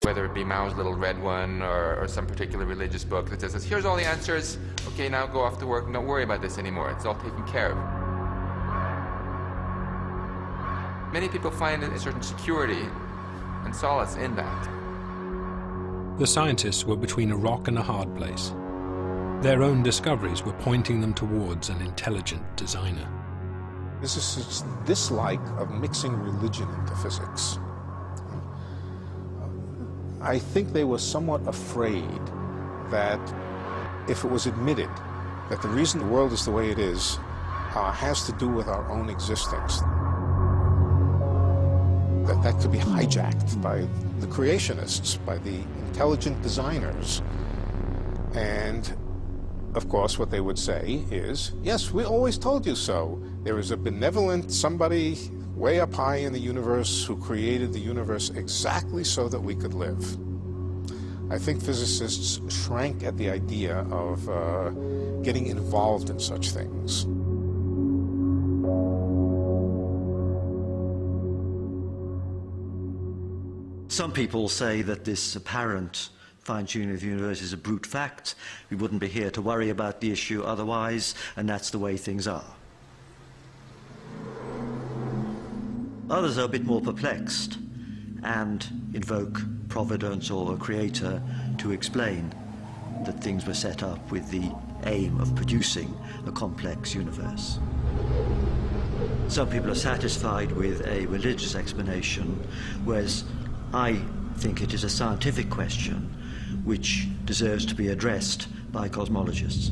Whether it be Mao's Little Red One or some particular religious book that says, here's all the answers, okay, now go off to work and don't worry about this anymore, it's all taken care of. Many people find a certain security and solace in that. The scientists were between a rock and a hard place. Their own discoveries were pointing them towards an intelligent designer. This is this dislike of mixing religion into physics. I think they were somewhat afraid that if it was admitted that the reason the world is the way it is has to do with our own existence, that could be hijacked by the creationists, by the intelligent designers. And of course what they would say is, yes, we always told you so. There is a benevolent somebody way up high in the universe who created the universe exactly so that we could live. I think physicists shrank at the idea of getting involved in such things. Some people say that this apparent fine-tuning of the universe is a brute fact. We wouldn't be here to worry about the issue otherwise, and that's the way things are. Others are a bit more perplexed and invoke providence or a creator to explain that things were set up with the aim of producing a complex universe. Some people are satisfied with a religious explanation, whereas I think it is a scientific question which deserves to be addressed by cosmologists.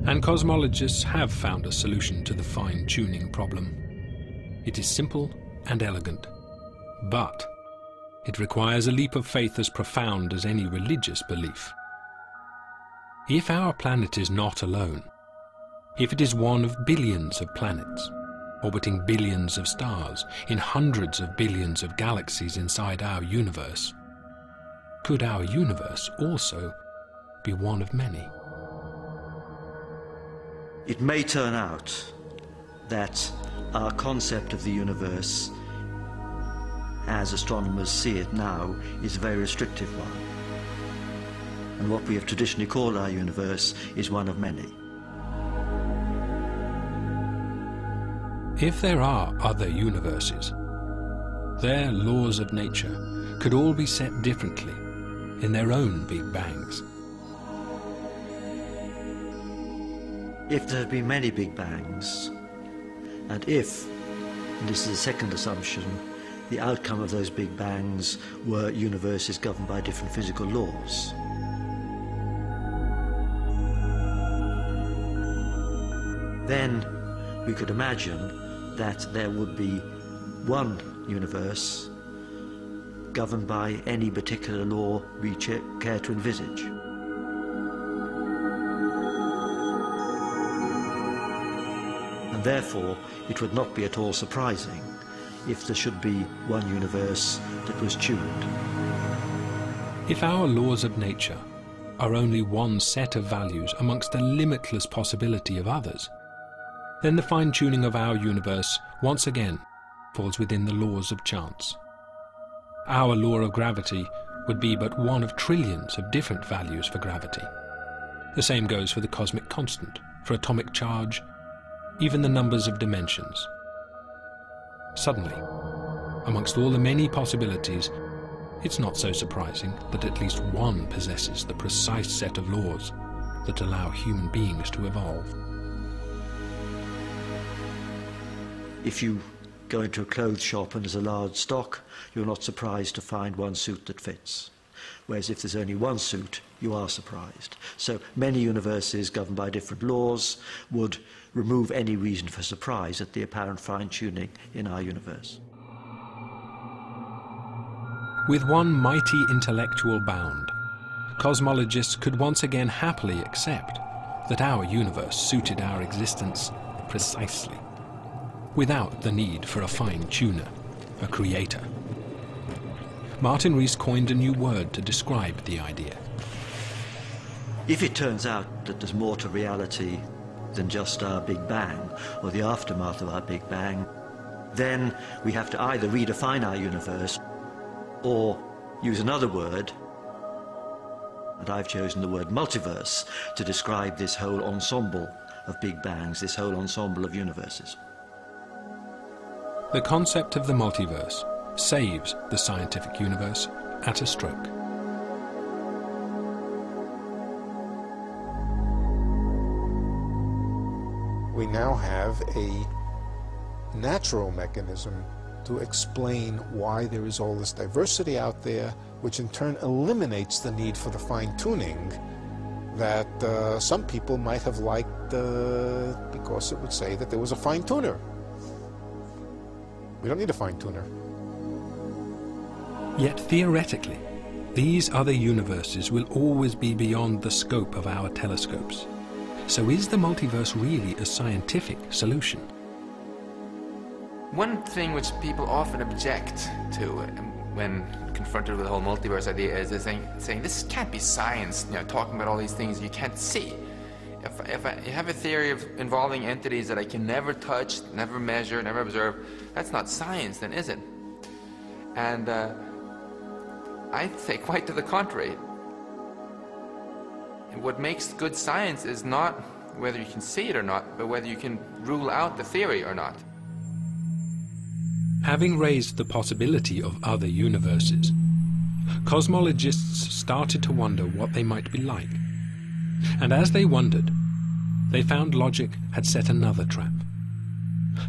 And cosmologists have found a solution to the fine-tuning problem. It is simple and elegant, but it requires a leap of faith as profound as any religious belief. If our planet is not alone, if it is one of billions of planets, orbiting billions of stars in hundreds of billions of galaxies inside our universe, could our universe also be one of many? It may turn out that our concept of the universe, as astronomers see it now, is a very restrictive one. And what we have traditionally called our universe is one of many. If there are other universes, their laws of nature could all be set differently in their own Big Bangs. If there had been many Big Bangs, and if, and this is the second assumption, the outcome of those Big Bangs were universes governed by different physical laws, then we could imagine that there would be one universe governed by any particular law we care to envisage. And therefore, it would not be at all surprising if there should be one universe that was tuned. If our laws of nature are only one set of values amongst a limitless possibility of others, then the fine-tuning of our universe once again falls within the laws of chance. Our law of gravity would be but one of trillions of different values for gravity. The same goes for the cosmic constant, for atomic charge, even the numbers of dimensions. Suddenly, amongst all the many possibilities, it's not so surprising that at least one possesses the precise set of laws that allow human beings to evolve. If you go into a clothes shop and there's a large stock, you're not surprised to find one suit that fits. Whereas if there's only one suit, you are surprised. So many universes governed by different laws would remove any reason for surprise at the apparent fine-tuning in our universe. With one mighty intellectual bound, cosmologists could once again happily accept that our universe suited our existence precisely, without the need for a fine-tuner, a creator. Martin Rees coined a new word to describe the idea. If it turns out that there's more to reality than just our Big Bang or the aftermath of our Big Bang, then we have to either redefine our universe or use another word, and I've chosen the word multiverse to describe this whole ensemble of Big Bangs, this whole ensemble of universes. The concept of the multiverse saves the scientific universe at a stroke. We now have a natural mechanism to explain why there is all this diversity out there, which in turn eliminates the need for the fine-tuning that some people might have liked because it would say that there was a fine-tuner. We don't need a fine-tuner. Yet theoretically, these other universes will always be beyond the scope of our telescopes. So is the multiverse really a scientific solution? One thing which people often object to when confronted with the whole multiverse idea is saying this can't be science, talking about all these things you can't see. If I have a theory involving entities that I can never touch, never measure, never observe, that's not science then, is it? And I say quite to the contrary. And what makes good science is not whether you can see it or not, but whether you can rule out the theory or not. Having raised the possibility of other universes, cosmologists started to wonder what they might be like. And as they wondered, they found logic had set another trap.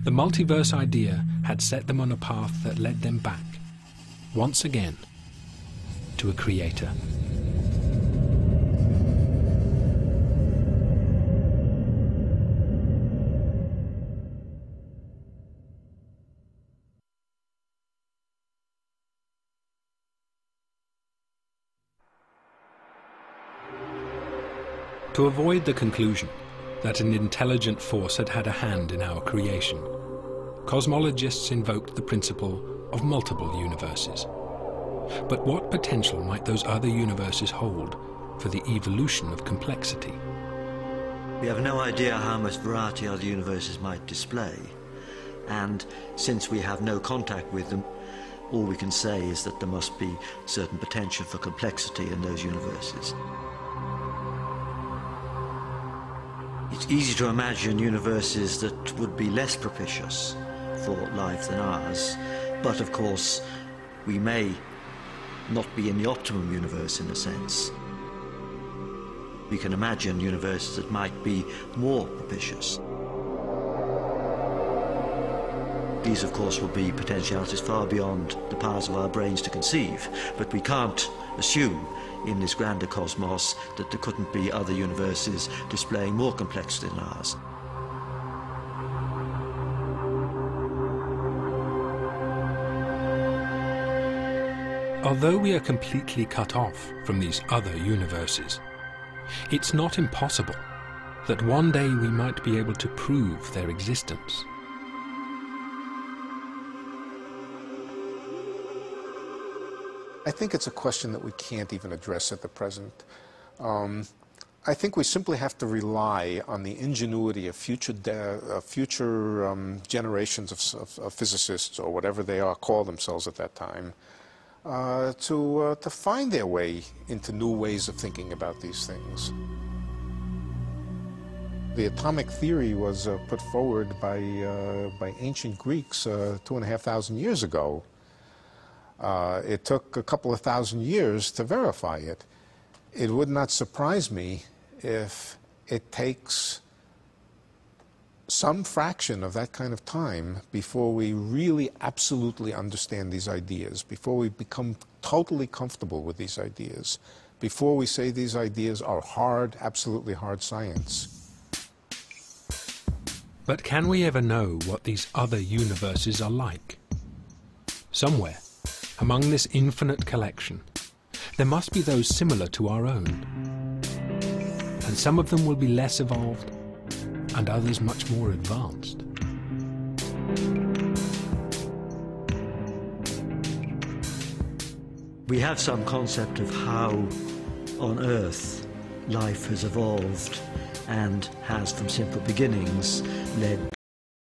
The multiverse idea had set them on a path that led them back, once again, to a creator. To avoid the conclusion that an intelligent force had had a hand in our creation, cosmologists invoked the principle of multiple universes. But what potential might those other universes hold for the evolution of complexity? We have no idea how much variety other universes might display, and since we have no contact with them, all we can say is that there must be certain potential for complexity in those universes. It's easy to imagine universes that would be less propitious for life than ours, but of course we may not be in the optimum universe in a sense. We can imagine universes that might be more propitious. These of course will be potentialities far beyond the powers of our brains to conceive, but we can't assume in this grander cosmos that there couldn't be other universes displaying more complexity than ours. Although we are completely cut off from these other universes, it's not impossible that one day we might be able to prove their existence. I think it's a question that we can't even address at the present. I think we simply have to rely on the ingenuity of future generations of physicists, or whatever they are called themselves at that time, to find their way into new ways of thinking about these things. The atomic theory was put forward by ancient Greeks 2,500 years ago. It took a couple of thousand years to verify it. It would not surprise me if it takes some fraction of that kind of time before we really absolutely understand these ideas, before we become totally comfortable with these ideas, before we say these ideas are hard, absolutely hard science. But can we ever know what these other universes are like? Somewhere, among this infinite collection, there must be those similar to our own. And some of them will be less evolved, and others much more advanced. We have some concept of how on Earth life has evolved and has from simple beginnings led